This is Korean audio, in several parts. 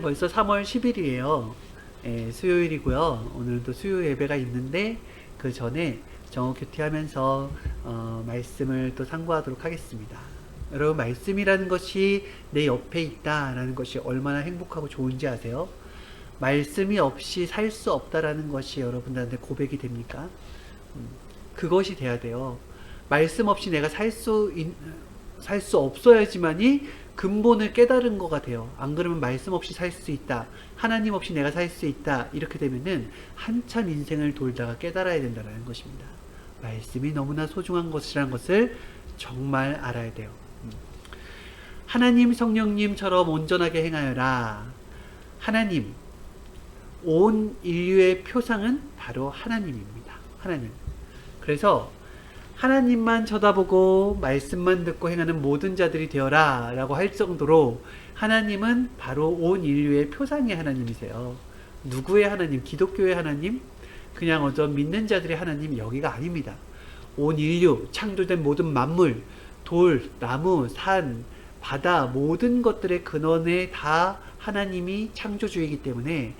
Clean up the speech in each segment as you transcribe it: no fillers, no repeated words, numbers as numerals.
벌써 3월 10일이에요. 수요일이고요. 오늘도 수요 예배가 있는데 그 전에 정오 큐티 하면서 말씀을 또 상고하도록 하겠습니다. 여러분, 말씀이라는 것이 내 옆에 있다라는 것이 얼마나 행복하고 좋은지 아세요? 말씀이 없이 살 수 없다라는 것이 여러분들한테 고백이 됩니까? 그것이 돼야 돼요. 말씀 없이 내가 살 수 없어야지만이 근본을 깨달은 거가 돼요. 안 그러면 말씀 없이 살 수 있다, 하나님 없이 내가 살 수 있다, 이렇게 되면은 한참 인생을 돌다가 깨달아야 된다는 것입니다. 말씀이 너무나 소중한 것이라는 것을 정말 알아야 돼요. 하나님 성령님처럼 온전하게 행하여라. 하나님, 온 인류의 표상은 바로 하나님입니다. 하나님. 그래서 하나님만 쳐다보고 말씀만 듣고 행하는 모든 자들이 되어라 라고 할 정도로 하나님은 바로 온 인류의 표상의 하나님이세요. 누구의 하나님? 기독교의 하나님? 그냥 믿는 자들의 하나님? 여기가 아닙니다. 온 인류, 창조된 모든 만물, 돌, 나무, 산, 바다, 모든 것들의 근원에 다 하나님이 창조주이기 때문에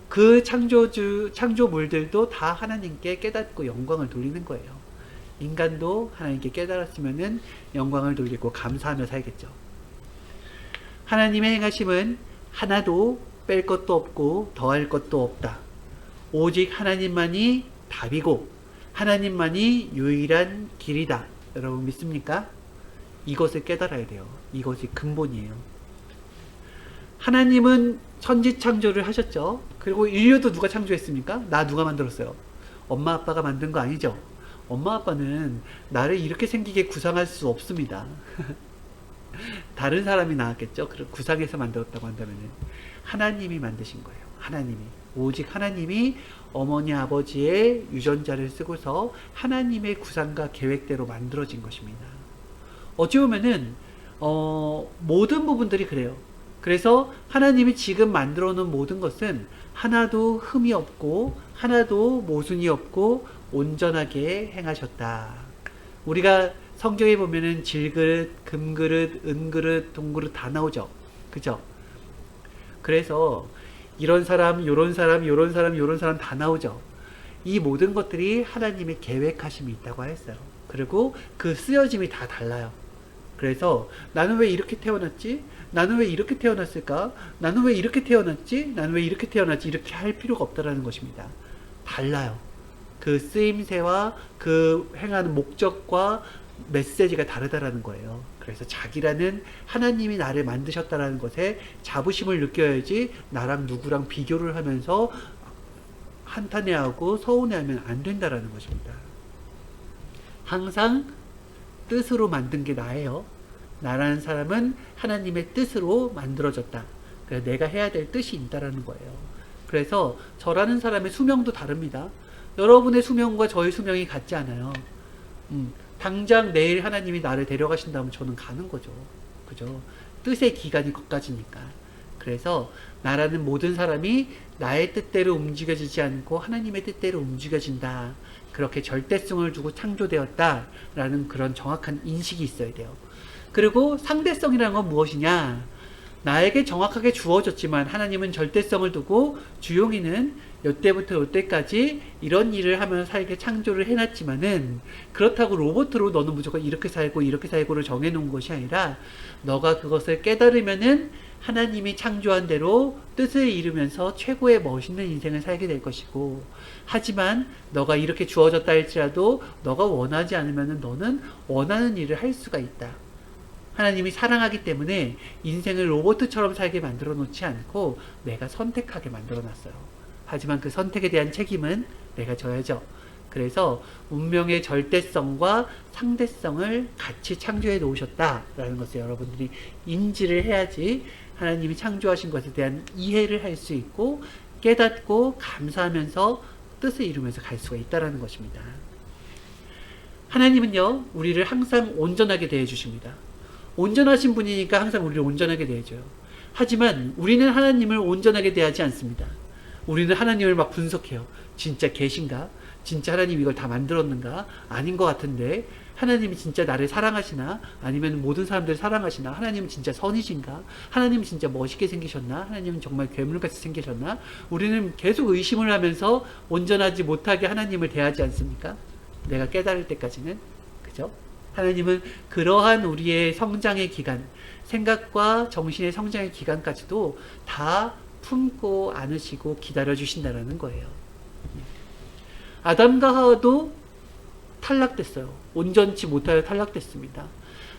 그 창조물들도 다 하나님께 깨닫고 영광을 돌리는 거예요. 인간도 하나님께 깨달았으면은 영광을 돌리고 감사하며 살겠죠. 하나님의 행하심은 하나도 뺄 것도 없고 더할 것도 없다. 오직 하나님만이 답이고 하나님만이 유일한 길이다. 여러분 믿습니까? 이것을 깨달아야 돼요. 이것이 근본이에요. 하나님은 천지 창조를 하셨죠. 그리고 인류도 누가 창조했습니까? 나 누가 만들었어요? 엄마 아빠가 만든 거 아니죠? 엄마 아빠는 나를 이렇게 생기게 구상할 수 없습니다. 다른 사람이 나왔겠죠. 구상해서 만들었다고 한다면 하나님이 만드신 거예요. 하나님이, 오직 하나님이 어머니 아버지의 유전자를 쓰고서 하나님의 구상과 계획대로 만들어진 것입니다. 어찌 보면은 모든 부분들이 그래요. 그래서 하나님이 지금 만들어 놓은 모든 것은 하나도 흠이 없고 하나도 모순이 없고 온전하게 행하셨다. 우리가 성경에 보면은 질그릇, 금그릇, 은그릇, 동그릇 다 나오죠. 그죠? 그래서 이런 사람, 요런 사람, 요런 사람, 요런 사람 다 나오죠. 이 모든 것들이 하나님의 계획하심이 있다고 했어요. 그리고 그 쓰여짐이 다 달라요. 그래서 나는 왜 이렇게 태어났지? 나는 왜 이렇게 태어났을까? 나는 왜 이렇게 태어났지? 나는 왜 이렇게 태어났지? 이렇게 할 필요가 없다라는 것입니다. 달라요. 그 쓰임새와 그 행하는 목적과 메시지가 다르다라는 거예요. 그래서 자기라는 하나님이 나를 만드셨다라는 것에 자부심을 느껴야지 나랑 누구랑 비교를 하면서 한탄해하고 서운해하면 안 된다라는 것입니다. 항상 뜻으로 만든 게 나예요. 나라는 사람은 하나님의 뜻으로 만들어졌다. 그래서 내가 해야 될 뜻이 있다라는 거예요. 그래서 저라는 사람의 수명도 다릅니다. 여러분의 수명과 저의 수명이 같지 않아요. 당장 내일 하나님이 나를 데려가신다면 저는 가는 거죠. 그죠? 뜻의 기간이 거기까지니까. 그래서 나라는 모든 사람이 나의 뜻대로 움직여지지 않고 하나님의 뜻대로 움직여진다. 그렇게 절대성을 두고 창조되었다라는 그런 정확한 인식이 있어야 돼요. 그리고 상대성이라는 건 무엇이냐? 나에게 정확하게 주어졌지만 하나님은 절대성을 두고 주용이는 이때부터 이때까지 이런 일을 하면서 살게 창조를 해놨지만은 그렇다고 로봇으로 너는 무조건 이렇게 살고를 정해놓은 것이 아니라 너가 그것을 깨달으면은 하나님이 창조한 대로 뜻을 이루면서 최고의 멋있는 인생을 살게 될 것이고, 하지만 너가 이렇게 주어졌다 할지라도 너가 원하지 않으면은 너는 원하는 일을 할 수가 있다. 하나님이 사랑하기 때문에 인생을 로봇처럼 살게 만들어 놓지 않고 내가 선택하게 만들어 놨어요. 하지만 그 선택에 대한 책임은 내가 져야죠. 그래서 운명의 절대성과 상대성을 같이 창조해 놓으셨다라는 것을 여러분들이 인지를 해야지 하나님이 창조하신 것에 대한 이해를 할 수 있고 깨닫고 감사하면서 뜻을 이루면서 갈 수가 있다는 것입니다. 하나님은요, 우리를 항상 온전하게 대해 주십니다. 온전하신 분이니까 항상 우리를 온전하게 대해줘요. 하지만 우리는 하나님을 온전하게 대하지 않습니다. 우리는 하나님을 막 분석해요. 진짜 계신가? 진짜 하나님 이걸 다 만들었는가? 아닌 것 같은데. 하나님이 진짜 나를 사랑하시나? 아니면 모든 사람들을 사랑하시나? 하나님은 진짜 선이신가? 하나님은 진짜 멋있게 생기셨나? 하나님은 정말 괴물같이 생기셨나? 우리는 계속 의심을 하면서 온전하지 못하게 하나님을 대하지 않습니까? 내가 깨달을 때까지는. 그죠? 하나님은 그러한 우리의 성장의 기간, 생각과 정신의 성장의 기간까지도 다 품고 안으시고 기다려 주신다는 거예요. 아담과 하와도 탈락됐어요. 온전치 못하여 탈락됐습니다.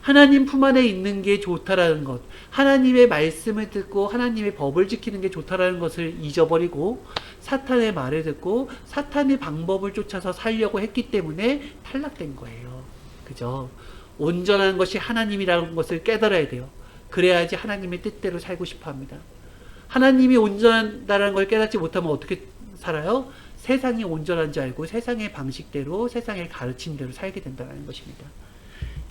하나님 품 안에 있는 게 좋다라는 것, 하나님의 말씀을 듣고 하나님의 법을 지키는 게 좋다라는 것을 잊어버리고 사탄의 말을 듣고 사탄의 방법을 쫓아서 살려고 했기 때문에 탈락된 거예요. 그죠? 온전한 것이 하나님이라는 것을 깨달아야 돼요. 그래야지 하나님의 뜻대로 살고 싶어 합니다. 하나님이 온전하다는 걸 깨닫지 못하면 어떻게 살아요? 세상이 온전한 줄 알고 세상의 방식대로, 세상의 가르침대로 살게 된다는 것입니다.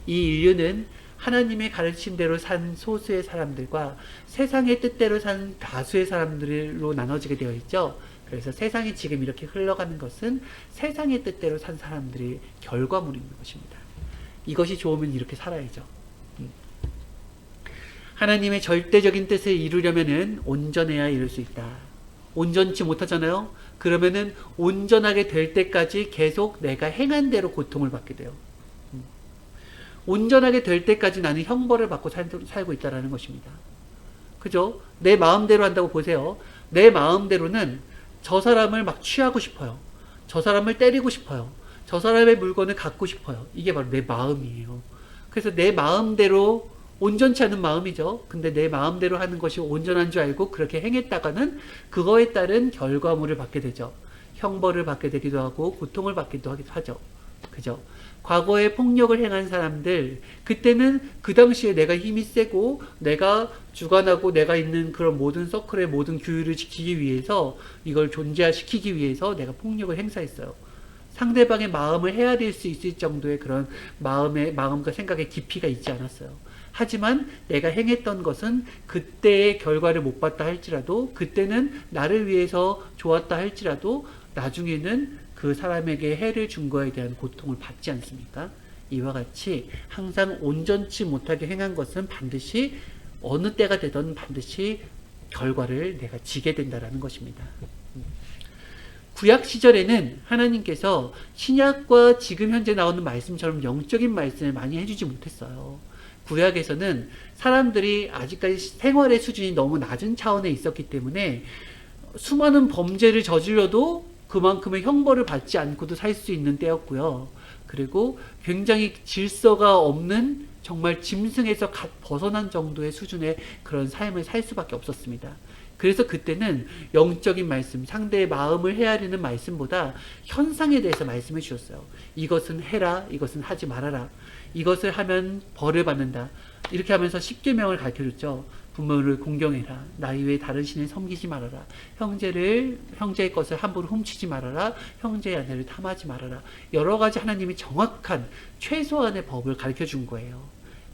이 인류는 하나님의 가르침대로 산 소수의 사람들과 세상의 뜻대로 산 다수의 사람들로 나눠지게 되어 있죠. 그래서 세상이 지금 이렇게 흘러가는 것은 세상의 뜻대로 산 사람들의 결과물인 것입니다. 이것이 좋으면 이렇게 살아야죠. 하나님의 절대적인 뜻을 이루려면은 온전해야 이룰 수 있다. 온전치 못하잖아요. 그러면은 온전하게 될 때까지 계속 내가 행한 대로 고통을 받게 돼요. 온전하게 될 때까지 나는 형벌을 받고 살고 있다는 것입니다. 그죠? 내 마음대로 한다고 보세요. 내 마음대로는 저 사람을 막 취하고 싶어요. 저 사람을 때리고 싶어요. 저 사람의 물건을 갖고 싶어요. 이게 바로 내 마음이에요. 그래서 내 마음대로 온전치 않은 마음이죠. 근데 내 마음대로 하는 것이 온전한 줄 알고 그렇게 행했다가는 그거에 따른 결과물을 받게 되죠. 형벌을 받게 되기도 하고 고통을 받기도 하죠. 그죠? 과거에 폭력을 행한 사람들, 그때는 그 당시에 내가 힘이 세고 내가 주관하고 내가 있는 그런 모든 서클의 모든 규율을 지키기 위해서, 이걸 존재화시키기 위해서 내가 폭력을 행사했어요. 상대방의 마음을 헤아릴 수 있을 정도의 그런 마음과 생각의 깊이가 있지 않았어요. 하지만 내가 행했던 것은 그때의 결과를 못 봤다 할지라도, 그때는 나를 위해서 좋았다 할지라도 나중에는 그 사람에게 해를 준 거에 대한 고통을 받지 않습니까? 이와 같이 항상 온전치 못하게 행한 것은 반드시 어느 때가 되든 반드시 결과를 내가 지게 된다는 것입니다. 구약 시절에는 하나님께서 신약과 지금 현재 나오는 말씀처럼 영적인 말씀을 많이 해주지 못했어요. 구약에서는 사람들이 아직까지 생활의 수준이 너무 낮은 차원에 있었기 때문에 수많은 범죄를 저질러도 그만큼의 형벌을 받지 않고도 살 수 있는 때였고요. 그리고 굉장히 질서가 없는, 정말 짐승에서 갓 벗어난 정도의 수준의 그런 삶을 살 수밖에 없었습니다. 그래서 그때는 영적인 말씀, 상대의 마음을 헤아리는 말씀보다 현상에 대해서 말씀해 주셨어요. 이것은 해라, 이것은 하지 말아라. 이것을 하면 벌을 받는다. 이렇게 하면서 십계명을 가르쳐줬죠. 부모를 공경해라. 나 외에 다른 신을 섬기지 말아라. 형제의 것을 함부로 훔치지 말아라. 형제의 아내를 탐하지 말아라. 여러 가지 하나님이 정확한 최소한의 법을 가르쳐 준 거예요.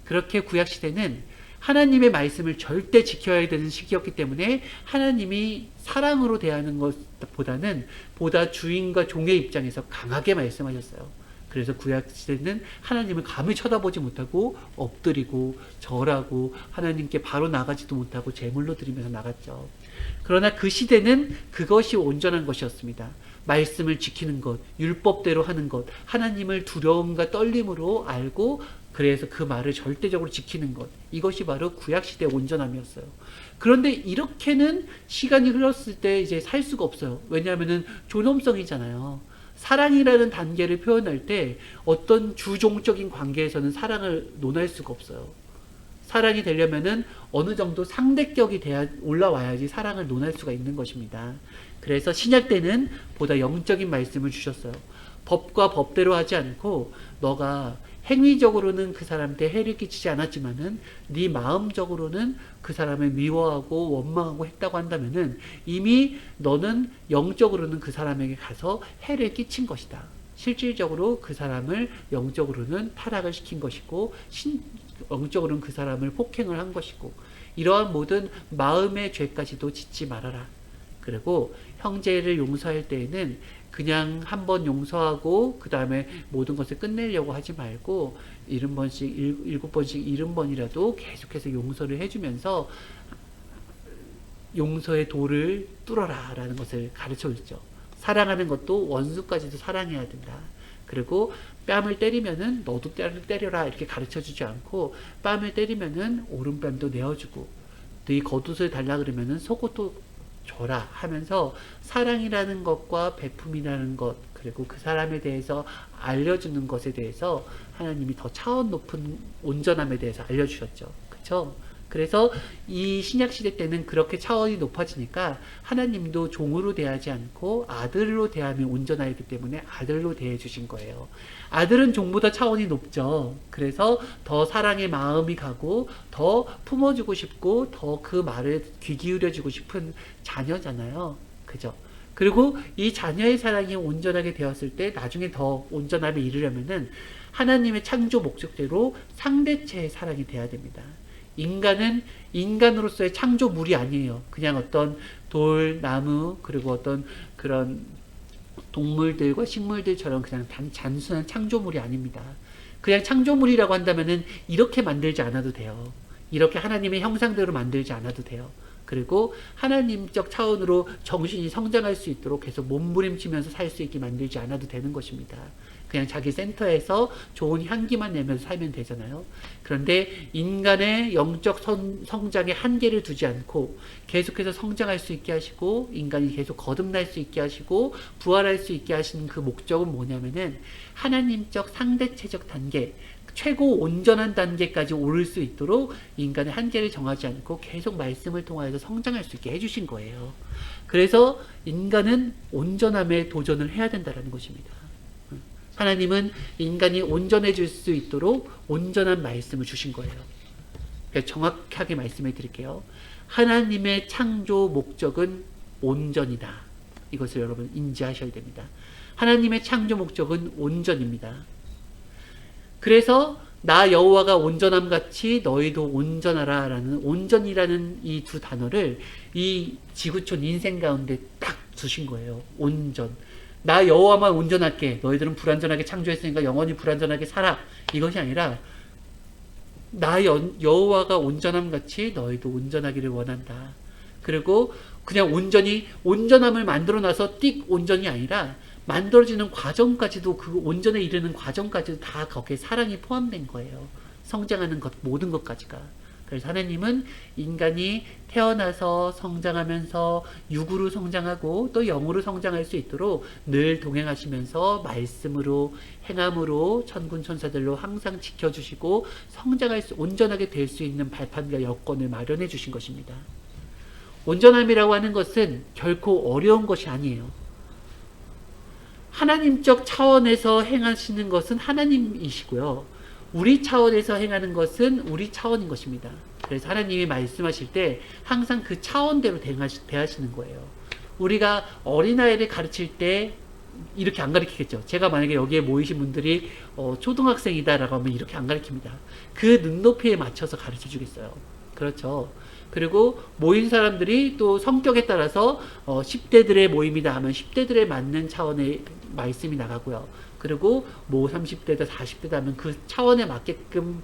그렇게 구약시대는 하나님의 말씀을 절대 지켜야 되는 시기였기 때문에 하나님이 사랑으로 대하는 것보다는 보다 주인과 종의 입장에서 강하게 말씀하셨어요. 그래서 구약시대는 하나님을 감히 쳐다보지 못하고 엎드리고 절하고 하나님께 바로 나가지도 못하고 제물로 드리면서 나갔죠. 그러나 그 시대는 그것이 온전한 것이었습니다. 말씀을 지키는 것, 율법대로 하는 것, 하나님을 두려움과 떨림으로 알고 그래서 그 말을 절대적으로 지키는 것, 이것이 바로 구약시대의 온전함이었어요. 그런데 이렇게는 시간이 흘렀을 때 이제 살 수가 없어요. 왜냐하면 존엄성이잖아요. 사랑이라는 단계를 표현할 때 어떤 주종적인 관계에서는 사랑을 논할 수가 없어요. 사랑이 되려면은 어느 정도 상대격이 올라와야지 사랑을 논할 수가 있는 것입니다. 그래서 신약 때는 보다 영적인 말씀을 주셨어요. 법과 법대로 하지 않고 너가 행위적으로는 그 사람한테 해를 끼치지 않았지만은 네 마음적으로는 그 사람을 미워하고 원망하고 했다고 한다면은 이미 너는 영적으로는 그 사람에게 가서 해를 끼친 것이다. 실질적으로 그 사람을 영적으로는 타락을 시킨 것이고 영적으로는 그 사람을 폭행을 한 것이고, 이러한 모든 마음의 죄까지도 짓지 말아라. 그리고 형제를 용서할 때에는 그냥 한 번 용서하고 그 다음에 모든 것을 끝내려고 하지 말고 70번씩, 7번씩, 70번이라도 계속해서 용서를 해주면서 용서의 도를 뚫어라 라는 것을 가르쳐 주죠. 사랑하는 것도 원수까지도 사랑해야 된다. 그리고 뺨을 때리면은 너도 때려라 이렇게 가르쳐 주지 않고 뺨을 때리면은 오른뺨도 내어주고 네 겉옷을 달라 그러면은 속옷도 줘라 하면서 사랑이라는 것과 베품이라는 것 그리고 그 사람에 대해서 알려주는 것에 대해서 하나님이 더 차원 높은 온전함에 대해서 알려주셨죠. 그쵸? 그래서 이 신약시대 때는 그렇게 차원이 높아지니까 하나님도 종으로 대하지 않고 아들로 대하면 온전하기 때문에 아들로 대해 주신 거예요. 아들은 종보다 차원이 높죠. 그래서 더 사랑의 마음이 가고 더 품어주고 싶고 더 그 말을 귀 기울여주고 싶은 자녀잖아요. 그죠? 그리고 이 자녀의 사랑이 온전하게 되었을 때 나중에 더 온전함에 이르려면은 하나님의 창조 목적대로 상대체의 사랑이 돼야 됩니다. 인간은 인간으로서의 창조물이 아니에요. 그냥 어떤 돌, 나무, 그리고 어떤 그런 동물들과 식물들처럼 그냥 단순한 창조물이 아닙니다. 그냥 창조물이라고 한다면은 이렇게 만들지 않아도 돼요. 이렇게 하나님의 형상대로 만들지 않아도 돼요. 그리고 하나님적 차원으로 정신이 성장할 수 있도록 계속 몸부림치면서 살 수 있게 만들지 않아도 되는 것입니다. 그냥 자기 센터에서 좋은 향기만 내면서 살면 되잖아요. 그런데 인간의 영적 성장에 한계를 두지 않고 계속해서 성장할 수 있게 하시고 인간이 계속 거듭날 수 있게 하시고 부활할 수 있게 하시는 그 목적은 뭐냐면은 하나님적 상대체적 단계 최고 온전한 단계까지 오를 수 있도록 인간의 한계를 정하지 않고 계속 말씀을 통하여서 성장할 수 있게 해주신 거예요. 그래서 인간은 온전함에 도전을 해야 된다는 것입니다. 하나님은 인간이 온전해질 수 있도록 온전한 말씀을 주신 거예요. 정확하게 말씀해 드릴게요. 하나님의 창조 목적은 온전이다. 이것을 여러분 인지하셔야 됩니다. 하나님의 창조 목적은 온전입니다. 그래서 나 여호와가 온전함 같이 너희도 온전하라 라는 온전이라는 이 두 단어를 이 지구촌 인생 가운데 딱 두신 거예요. 온전. 나 여호와만 온전할게. 너희들은 불완전하게 창조했으니까 영원히 불완전하게 살아. 이것이 아니라 나 여호와가 온전함 같이 너희도 온전하기를 원한다. 그리고 그냥 온전함을 만들어 놔서 띡 온전이 아니라 만들어지는 과정까지도 그 온전에 이르는 과정까지도 다 거기에 사랑이 포함된 거예요. 성장하는 것 모든 것까지가. 그래서 하나님은 인간이 태어나서 성장하면서 육으로 성장하고 또 영으로 성장할 수 있도록 늘 동행하시면서 말씀으로 행함으로 천군 천사들로 항상 지켜주시고 온전하게 될 수 있는 발판과 여건을 마련해 주신 것입니다. 온전함이라고 하는 것은 결코 어려운 것이 아니에요. 하나님적 차원에서 행하시는 것은 하나님이시고요. 우리 차원에서 행하는 것은 우리 차원인 것입니다. 그래서 하나님이 말씀하실 때 항상 그 차원대로 대하시는 거예요. 우리가 어린아이를 가르칠 때 이렇게 안 가르치겠죠. 제가 만약에 여기에 모이신 분들이 초등학생이다라고 하면 이렇게 안 가르칩니다. 그 눈높이에 맞춰서 가르쳐 주겠어요. 그렇죠. 그리고 모인 사람들이 또 성격에 따라서 10대들의 모임이다 하면 10대들에 맞는 차원의 말씀이 나가고요. 그리고 뭐 30대다 40대다 하면 그 차원에 맞게끔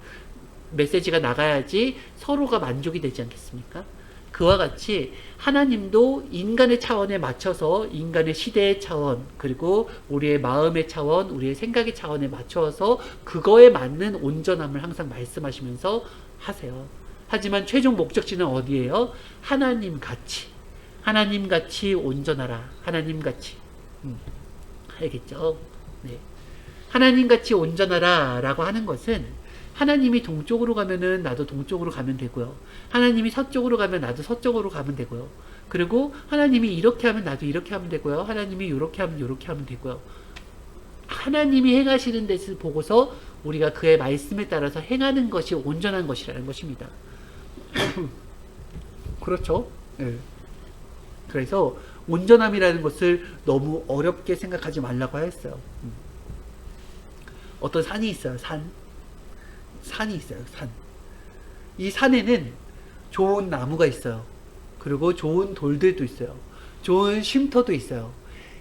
메시지가 나가야지 서로가 만족이 되지 않겠습니까? 그와 같이 하나님도 인간의 차원에 맞춰서 인간의 시대의 차원 그리고 우리의 마음의 차원 우리의 생각의 차원에 맞춰서 그거에 맞는 온전함을 항상 말씀하시면서 하세요. 하지만 최종 목적지는 어디예요? 하나님같이 온전하라. 하나님같이 알겠죠? 네. 하나님같이 온전하라 라고 하는 것은 하나님이 동쪽으로 가면은 나도 동쪽으로 가면 되고요. 하나님이 서쪽으로 가면 나도 서쪽으로 가면 되고요. 그리고 하나님이 이렇게 하면 나도 이렇게 하면 되고요. 하나님이 이렇게 하면 이렇게 하면 되고요. 하나님이 행하시는 데서 보고서 우리가 그의 말씀에 따라서 행하는 것이 온전한 것이라는 것입니다. 그렇죠? 네. 그래서 온전함이라는 것을 너무 어렵게 생각하지 말라고 했어요. 어떤 산이 있어요. 산이 있어요. 이 산에는 좋은 나무가 있어요. 그리고 좋은 돌들도 있어요. 좋은 쉼터도 있어요.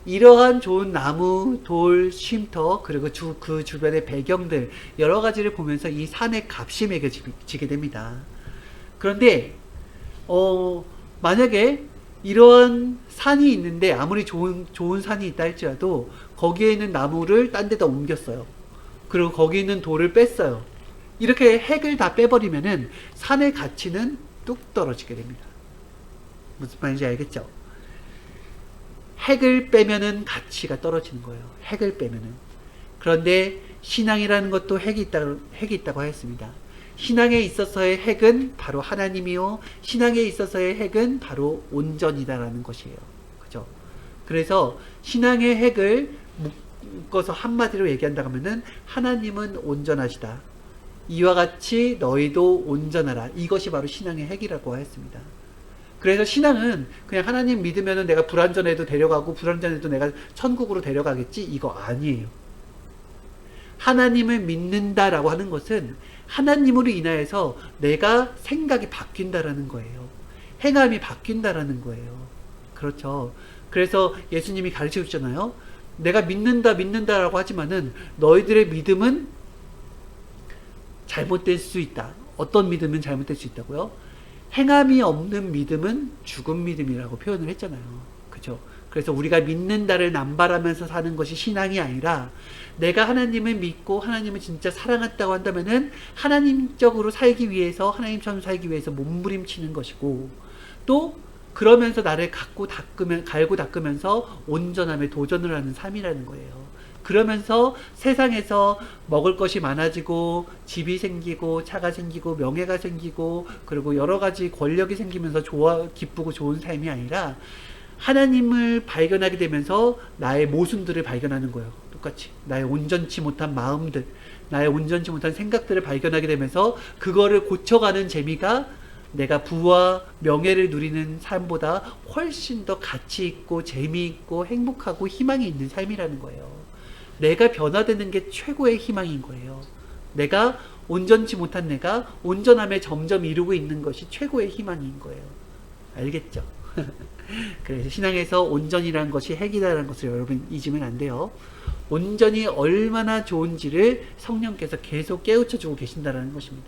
이러한 좋은 나무, 돌, 쉼터, 그리고 그 주변의 배경들, 여러 가지를 보면서 이 산의 값이 매겨지게 됩니다. 그런데, 만약에 이러한 산이 있는데, 아무리 좋은 산이 있다 할지라도, 거기에 있는 나무를 딴 데다 옮겼어요. 그리고 거기 있는 돌을 뺐어요. 이렇게 핵을 다 빼버리면은 산의 가치는 뚝 떨어지게 됩니다. 무슨 말인지 알겠죠? 핵을 빼면은 가치가 떨어지는 거예요. 핵을 빼면은. 그런데 신앙이라는 것도 핵이 있다고 하였습니다. 신앙에 있어서의 핵은 바로 하나님이요. 신앙에 있어서의 핵은 바로 온전이다라는 것이에요. 그죠? 그래서 신앙의 핵을 묶어서 한마디로 얘기한다고 하면은 하나님은 온전하시다. 이와 같이 너희도 온전하라. 이것이 바로 신앙의 핵이라고 하였습니다. 그래서 신앙은 그냥 하나님 믿으면 내가 불완전해도 데려가고 불완전해도 내가 천국으로 데려가겠지, 이거 아니에요. 하나님을 믿는다라고 하는 것은 하나님으로 인하여서 내가 생각이 바뀐다라는 거예요. 행함이 바뀐다라는 거예요. 그렇죠. 그래서 예수님이 가르쳐 주잖아요. 내가 믿는다라고 하지만은 너희들의 믿음은 잘못될 수 있다. 어떤 믿음은 잘못될 수 있다고요? 행함이 없는 믿음은 죽은 믿음이라고 표현을 했잖아요. 그죠? 그래서 우리가 믿는다를 남발하면서 사는 것이 신앙이 아니라 내가 하나님을 믿고 하나님을 진짜 사랑한다고 한다면은 하나님적으로 살기 위해서, 하나님처럼 살기 위해서 몸부림치는 것이고, 또 그러면서 나를 갈고 닦으면서 온전함에 도전을 하는 삶이라는 거예요. 그러면서 세상에서 먹을 것이 많아지고 집이 생기고 차가 생기고 명예가 생기고 그리고 여러 가지 권력이 생기면서 기쁘고 좋은 삶이 아니라 하나님을 발견하게 되면서 나의 모순들을 발견하는 거예요. 똑같이 나의 온전치 못한 마음들, 나의 온전치 못한 생각들을 발견하게 되면서 그거를 고쳐가는 재미가 내가 부와 명예를 누리는 삶보다 훨씬 더 가치 있고 재미있고 행복하고 희망이 있는 삶이라는 거예요. 내가 변화되는 게 최고의 희망인 거예요. 내가 온전치 못한 내가 온전함에 점점 이루고 있는 것이 최고의 희망인 거예요. 알겠죠? 그래서 신앙에서 온전이라는 것이 핵이다라는 것을 여러분 잊으면 안 돼요. 온전이 얼마나 좋은지를 성령께서 계속 깨우쳐주고 계신다는 것입니다.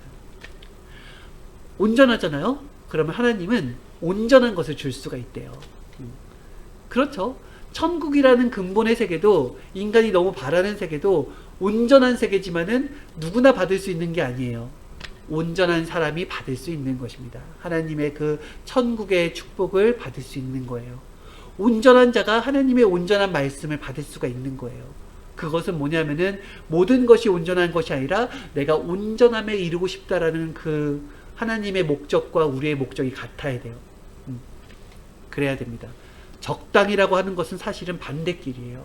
온전하잖아요? 그러면 하나님은 온전한 것을 줄 수가 있대요. 그렇죠? 천국이라는 근본의 세계도, 인간이 너무 바라는 세계도 온전한 세계지만은 누구나 받을 수 있는 게 아니에요. 온전한 사람이 받을 수 있는 것입니다. 하나님의 그 천국의 축복을 받을 수 있는 거예요. 온전한 자가 하나님의 온전한 말씀을 받을 수가 있는 거예요. 그것은 뭐냐면은 모든 것이 온전한 것이 아니라 내가 온전함에 이루고 싶다라는 그 하나님의 목적과 우리의 목적이 같아야 돼요. 그래야 됩니다. 적당이라고 하는 것은 사실은 반대길이에요.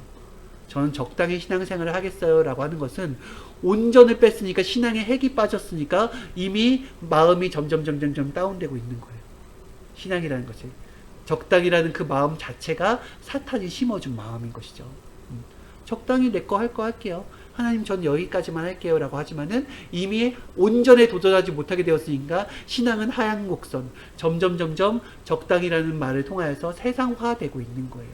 저는 적당히 신앙생활을 하겠어요 라고 하는 것은 온전을 뺐으니까 신앙의 핵이 빠졌으니까 이미 마음이 점점 다운되고 있는 거예요. 신앙이라는 것이 적당이라는 그 마음 자체가 사탄이 심어준 마음인 것이죠. 적당히 내 거 할 거 할게요. 하나님 전 여기까지만 할게요 라고 하지만은 이미 온전에 도전하지 못하게 되었으니까 신앙은 하향 곡선, 점점 적당이라는 말을 통하여서 세상화되고 있는 거예요.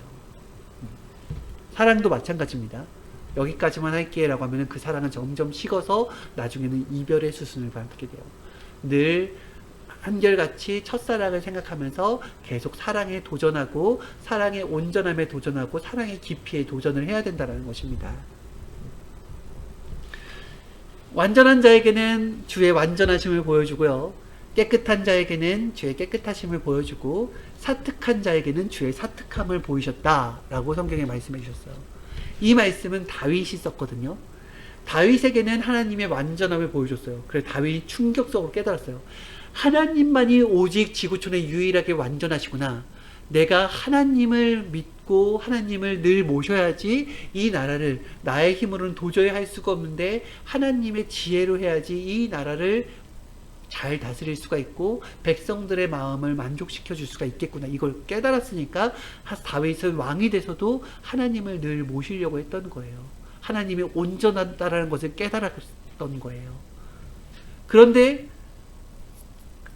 사랑도 마찬가지입니다. 여기까지만 할게 라고 하면은 그 사랑은 점점 식어서 나중에는 이별의 수순을 밟게 돼요. 늘 한결같이 첫사랑을 생각하면서 계속 사랑에 도전하고 사랑의 온전함에 도전하고 사랑의 깊이에 도전을 해야 된다는 것입니다. 완전한 자에게는 주의 완전하심을 보여주고요. 깨끗한 자에게는 주의 깨끗하심을 보여주고 사특한 자에게는 주의 사특함을 보이셨다라고 성경에 말씀해 주셨어요. 이 말씀은 다윗이 썼거든요. 다윗에게는 하나님의 완전함을 보여줬어요. 그래서 다윗이 충격적으로 깨달았어요. 하나님만이 오직 지구촌에 유일하게 완전하시구나. 내가 하나님을 믿고 하나님을 늘 모셔야지 이 나라를 나의 힘으로는 도저히 할 수가 없는데 하나님의 지혜로 해야지 이 나라를 잘 다스릴 수가 있고 백성들의 마음을 만족시켜 줄 수가 있겠구나. 이걸 깨달았으니까 다윗은 왕이 돼서도 하나님을 늘 모시려고 했던 거예요. 하나님이 온전하다라는 것을 깨달았던 거예요. 그런데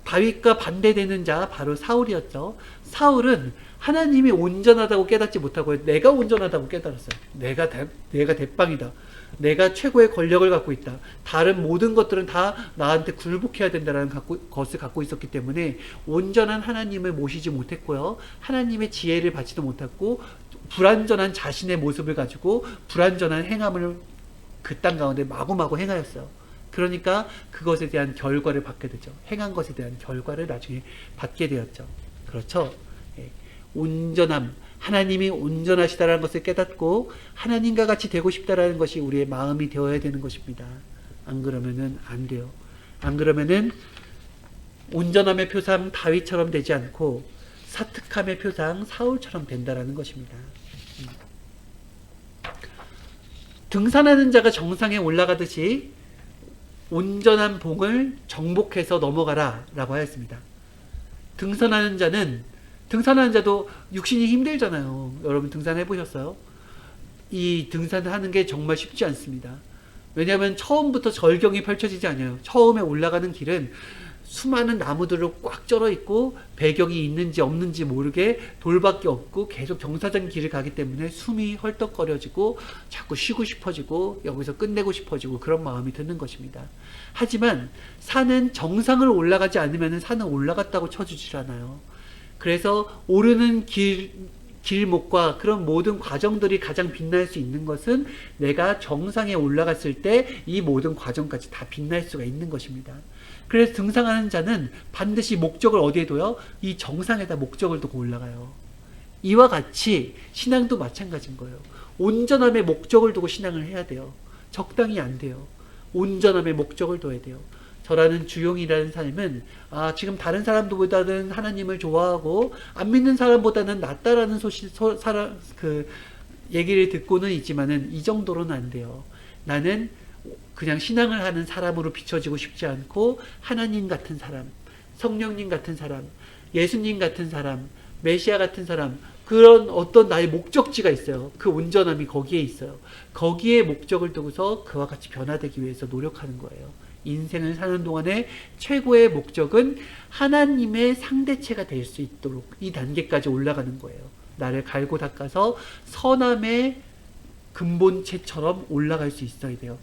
다윗과 반대되는 자 바로 사울이었죠. 사울은 하나님이 온전하다고 깨닫지 못하고 내가 온전하다고 깨달았어요. 내가 대빵이다. 내가 최고의 권력을 갖고 있다. 다른 모든 것들은 다 나한테 굴복해야 된다는 것을 갖고 있었기 때문에 온전한 하나님을 모시지 못했고요. 하나님의 지혜를 받지도 못했고 불완전한 자신의 모습을 가지고 불완전한 행함을 그 땅 가운데 마구마구 행하였어요. 그러니까 그것에 대한 결과를 받게 되죠. 행한 것에 대한 결과를 나중에 받게 되었죠. 그렇죠? 예. 온전함, 하나님이 온전하시다라는 것을 깨닫고 하나님과 같이 되고 싶다라는 것이 우리의 마음이 되어야 되는 것입니다. 안 그러면은 안 돼요. 안 그러면은 온전함의 표상 다윗처럼 되지 않고 사특함의 표상 사울처럼 된다라는 것입니다. 등산하는 자가 정상에 올라가듯이 온전한 봉을 정복해서 넘어가라 라고 하였습니다. 등산하는 자도 육신이 힘들잖아요. 여러분 등산해 보셨어요? 이 등산하는 게 정말 쉽지 않습니다. 왜냐하면 처음부터 절경이 펼쳐지지 않아요. 처음에 올라가는 길은 수많은 나무들로 꽉 쩔어 있고 배경이 있는지 없는지 모르게 돌밖에 없고 계속 정사장 길을 가기 때문에 숨이 헐떡거려지고 자꾸 쉬고 싶어지고 여기서 끝내고 싶어지고 그런 마음이 드는 것입니다. 하지만 산은 정상을 올라가지 않으면 산은 올라갔다고 쳐주질 않아요. 그래서 오르는 길목과 그런 모든 과정들이 가장 빛날 수 있는 것은 내가 정상에 올라갔을 때 이 모든 과정까지 다 빛날 수가 있는 것입니다. 그래서 등산하는 자는 반드시 목적을 어디에 둬요? 이 정상에다 목적을 두고 올라가요. 이와 같이 신앙도 마찬가지인 거예요. 온전함의 목적을 두고 신앙을 해야 돼요. 적당히 안 돼요. 온전함의 목적을 둬야 돼요. 저라는 주용이라는 삶은 지금 다른 사람들보다는 하나님을 좋아하고 안 믿는 사람보다는 낫다라는 얘기를 듣고는 있지만은 이 정도로는 안 돼요. 나는 그냥 신앙을 하는 사람으로 비춰지고 싶지 않고 하나님 같은 사람, 성령님 같은 사람, 예수님 같은 사람, 메시아 같은 사람, 그런 어떤 나의 목적지가 있어요. 그 온전함이 거기에 있어요. 거기에 목적을 두고서 그와 같이 변화되기 위해서 노력하는 거예요. 인생을 사는 동안에 최고의 목적은 하나님의 상대체가 될 수 있도록 이 단계까지 올라가는 거예요. 나를 갈고 닦아서 선함의 근본체처럼 올라갈 수 있어야 돼요.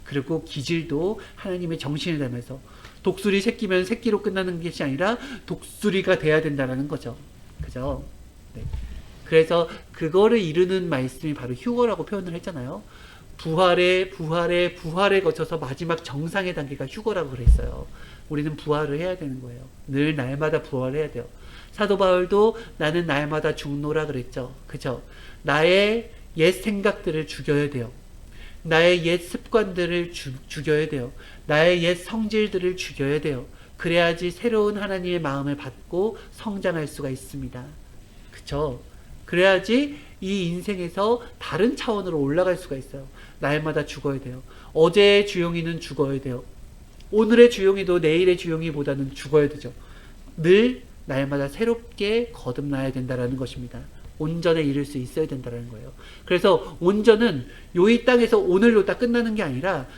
그리고 기질도 하나님의 정신을 닮아서 독수리 새끼면 새끼로 끝나는 것이 아니라 독수리가 돼야 된다는 거죠. 그죠? 네. 그래서 그거를 이루는 말씀이 바로 휴거라고 표현을 했잖아요. 부활에 거쳐서 마지막 정상의 단계가 휴거라고 그랬어요. 우리는 부활을 해야 되는 거예요. 늘 날마다 부활해야 돼요. 사도 바울도 나는 날마다 죽노라 그랬죠. 그죠? 나의 옛 생각들을 죽여야 돼요. 나의 옛 습관들을 죽여야 돼요. 나의 옛 성질들을 죽여야 돼요. 그래야지 새로운 하나님의 마음을 받고 성장할 수가 있습니다. 그쵸? 그래야지 이 인생에서 다른 차원으로 올라갈 수가 있어요. 날마다 죽어야 돼요. 어제의 주용이는 죽어야 돼요. 오늘의 주용이도 내일의 주용이보다는 죽어야 되죠. 늘 날마다 새롭게 거듭나야 된다는 것입니다. 온전에 이를 수 있어야 된다는 거예요. 그래서 온전은 이 땅에서 오늘로 딱 끝나는 게 아니라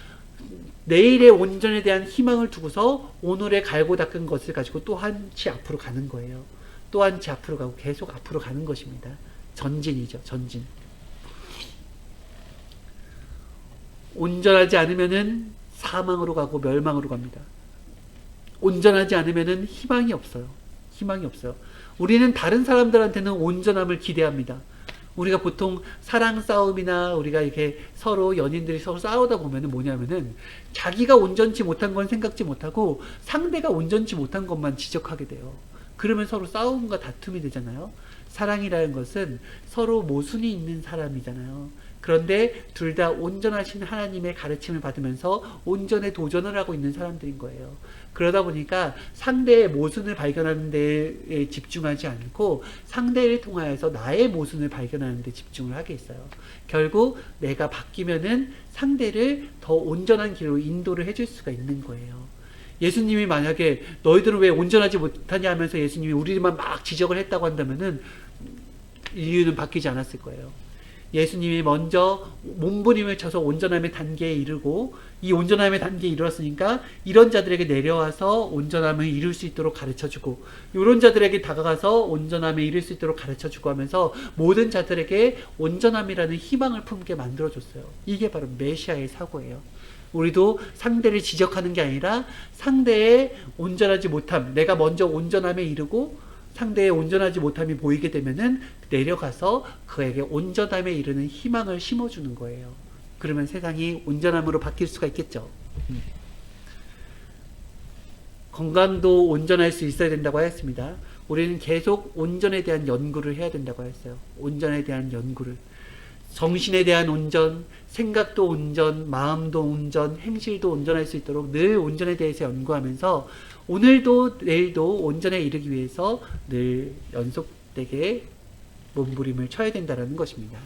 내일의 온전에 대한 희망을 두고서 오늘의 갈고 닦은 것을 가지고 또 한치 앞으로 가는 거예요. 또 한치 앞으로 가고 계속 앞으로 가는 것입니다. 전진이죠. 전진. 온전하지 않으면은 사망으로 가고 멸망으로 갑니다. 온전하지 않으면은 희망이 없어요. 희망이 없어요. 우리는 다른 사람들한테는 온전함을 기대합니다. 우리가 보통 사랑 싸움이나 우리가 이렇게 서로 연인들이 서로 싸우다 보면은 뭐냐면은 자기가 온전치 못한 건 생각지 못하고 상대가 온전치 못한 것만 지적하게 돼요. 그러면 서로 싸움과 다툼이 되잖아요. 사랑이라는 것은 서로 모순이 있는 사람이잖아요. 그런데 둘 다 온전하신 하나님의 가르침을 받으면서 온전에 도전을 하고 있는 사람들인 거예요. 그러다 보니까 상대의 모순을 발견하는 데에 집중하지 않고 상대를 통하여서 나의 모순을 발견하는 데 집중을 하게 있어요. 결국 내가 바뀌면은 상대를 더 온전한 길로 인도를 해줄 수가 있는 거예요. 예수님이 만약에 너희들은 왜 온전하지 못하냐 하면서 예수님이 우리만 막 지적을 했다고 한다면은 인류는 바뀌지 않았을 거예요. 예수님이 먼저 몸부림을 쳐서 온전함의 단계에 이르고 이 온전함의 단계에 이르렀으니까 이런 자들에게 내려와서 온전함을 이룰 수 있도록 가르쳐주고 이런 자들에게 다가가서 온전함에 이룰 수 있도록 가르쳐주고 하면서 모든 자들에게 온전함이라는 희망을 품게 만들어줬어요. 이게 바로 메시아의 사고예요. 우리도 상대를 지적하는 게 아니라 상대의 온전하지 못함, 내가 먼저 온전함에 이르고 상대의 온전하지 못함이 보이게 되면은 내려가서 그에게 온전함에 이르는 희망을 심어주는 거예요. 그러면 세상이 온전함으로 바뀔 수가 있겠죠. 건강도 온전할 수 있어야 된다고 하였습니다. 우리는 계속 온전에 대한 연구를 해야 된다고 했어요. 온전에 대한 연구를. 정신에 대한 온전, 생각도 온전, 마음도 온전, 행실도 온전할 수 있도록 늘 온전에 대해서 연구하면서 오늘도 내일도 온전에 이르기 위해서 늘 연속되게 몸부림을 쳐야 된다는 것입니다.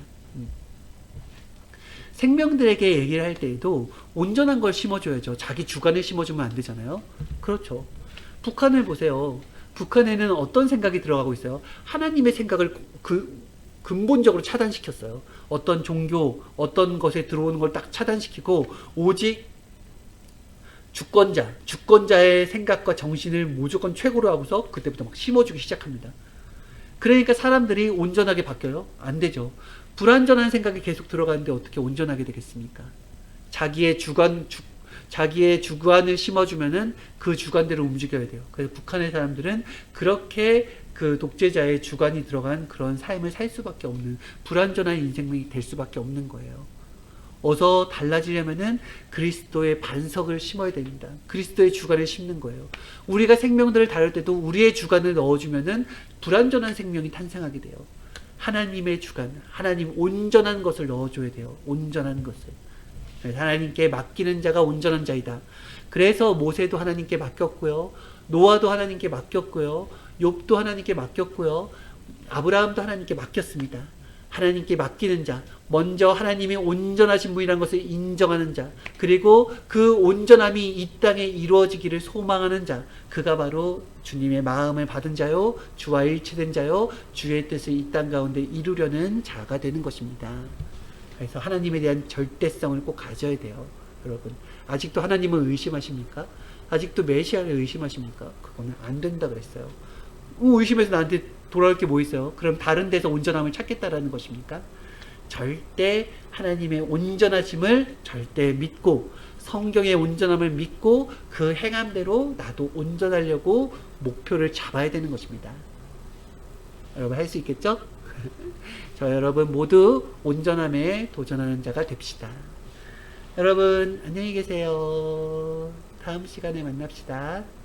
생명들에게 얘기를 할 때에도 온전한 걸 심어줘야죠. 자기 주관을 심어주면 안 되잖아요. 그렇죠. 북한을 보세요. 북한에는 어떤 생각이 들어가고 있어요? 하나님의 생각을 근본적으로 차단시켰어요. 어떤 종교, 어떤 것에 들어오는 걸 딱 차단시키고 오직 주권자의 생각과 정신을 무조건 최고로 하고서 그때부터 막 심어주기 시작합니다. 그러니까 사람들이 온전하게 바뀌어요? 안 되죠. 불완전한 생각이 계속 들어가는데 어떻게 온전하게 되겠습니까? 자기의 주관을 심어주면은 그 주관대로 움직여야 돼요. 그래서 북한의 사람들은 그렇게 그 독재자의 주관이 들어간 그런 삶을 살 수밖에 없는 불완전한 인생이 될 수밖에 없는 거예요. 어서 달라지려면은 그리스도의 반석을 심어야 됩니다. 그리스도의 주관을 심는 거예요. 우리가 생명들을 다룰 때도 우리의 주관을 넣어주면은 불완전한 생명이 탄생하게 돼요. 하나님의 주관, 하나님 온전한 것을 넣어줘야 돼요. 온전한 것을. 하나님께 맡기는 자가 온전한 자이다. 그래서 모세도 하나님께 맡겼고요. 노아도 하나님께 맡겼고요. 욥도 하나님께 맡겼고요. 아브라함도 하나님께 맡겼습니다. 하나님께 맡기는 자, 먼저 하나님이 온전하신 분이라는 것을 인정하는 자, 그리고 그 온전함이 이 땅에 이루어지기를 소망하는 자, 그가 바로 주님의 마음을 받은 자요, 주와 일치된 자요, 주의 뜻을 이 땅 가운데 이루려는 자가 되는 것입니다. 그래서 하나님에 대한 절대성을 꼭 가져야 돼요. 여러분, 아직도 하나님을 의심하십니까? 아직도 메시아를 의심하십니까? 그거는 안 된다 그랬어요. 의심해서 나한테 돌아올 게 뭐 있어요? 그럼 다른 데서 온전함을 찾겠다라는 것입니까? 절대 하나님의 온전하심을 절대 믿고 성경의 온전함을 믿고 그 행함대로 나도 온전하려고 목표를 잡아야 되는 것입니다. 여러분 할 수 있겠죠? 저 여러분 모두 온전함에 도전하는 자가 됩시다. 여러분 안녕히 계세요. 다음 시간에 만납시다.